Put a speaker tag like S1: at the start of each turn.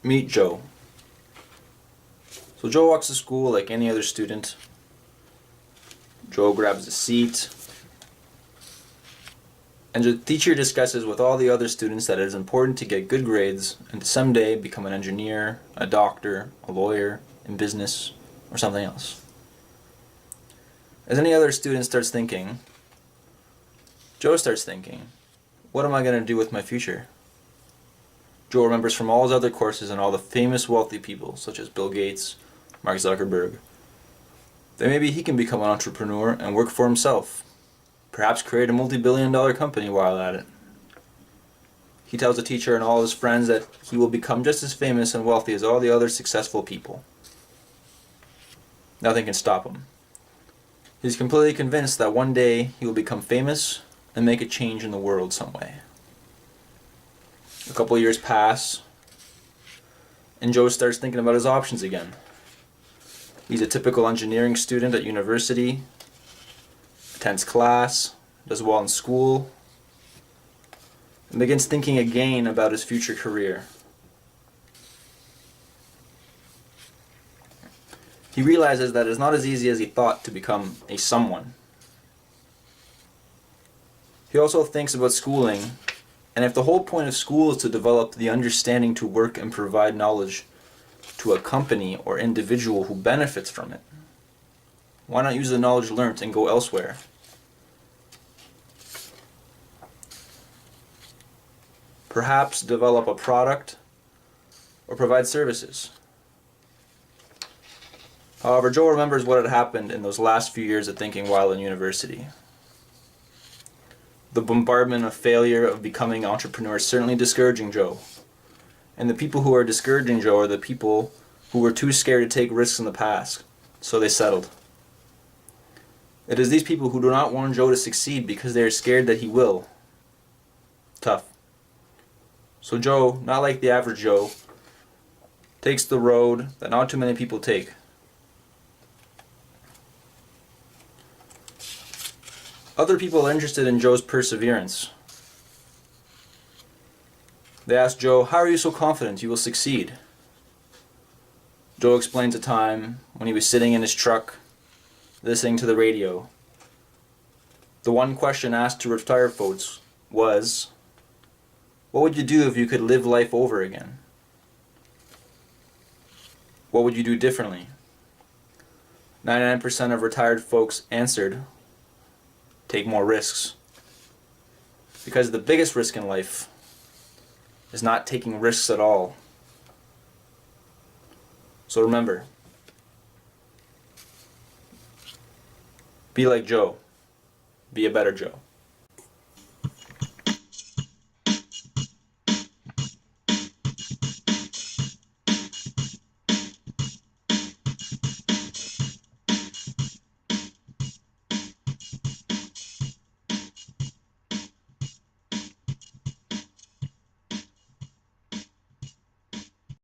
S1: Meet Joe. So Joe walks to school like any other student. Joe grabs a seat, and the teacher discusses with all the other students that it is important to get good grades and to someday become an engineer, a doctor, a lawyer, in business, or something else. As any other student starts thinking, Joe starts thinking, what am I going to do with my future? Joe remembers from all his other courses and all the famous wealthy people, such as Bill Gates, Mark Zuckerberg, that maybe he can become an entrepreneur and work for himself, perhaps create a multi-billion-dollar company while at it. He tells the teacher and all his friends that he will become just as famous and wealthy as all the other successful people. Nothing can stop him. He's completely convinced that one day he will become famous and make a change in the world some way. A couple of years pass, and Joe starts thinking about his options again. He's a typical engineering student at university, attends class, does well in school, and begins thinking again about his future career. He realizes that it's not as easy as he thought to become a someone. He also thinks about schooling, and if the whole point of school is to develop the understanding to work and provide knowledge to a company or individual who benefits from it, why not use the knowledge learnt and go elsewhere? Perhaps develop a product or provide services. However, Joe remembers what had happened in those last few years of thinking while in university. The bombardment of failure of becoming an entrepreneur is certainly discouraging Joe. And the people who are discouraging Joe are the people who were too scared to take risks in the past, so they settled. It is these people who do not want Joe to succeed because they are scared that he will. Tough. So Joe, not like the average Joe, takes the road that not too many people take. Other people are interested in Joe's perseverance. They ask Joe, how are you so confident you will succeed? Joe explains a time when he was sitting in his truck, listening to the radio. The one question asked to retired folks was, what would you do if you could live life over again? What would you do differently? 99% of retired folks answered, take more risks. Because the biggest risk in life is not taking risks at all. So remember, be like Joe. Be a better Joe.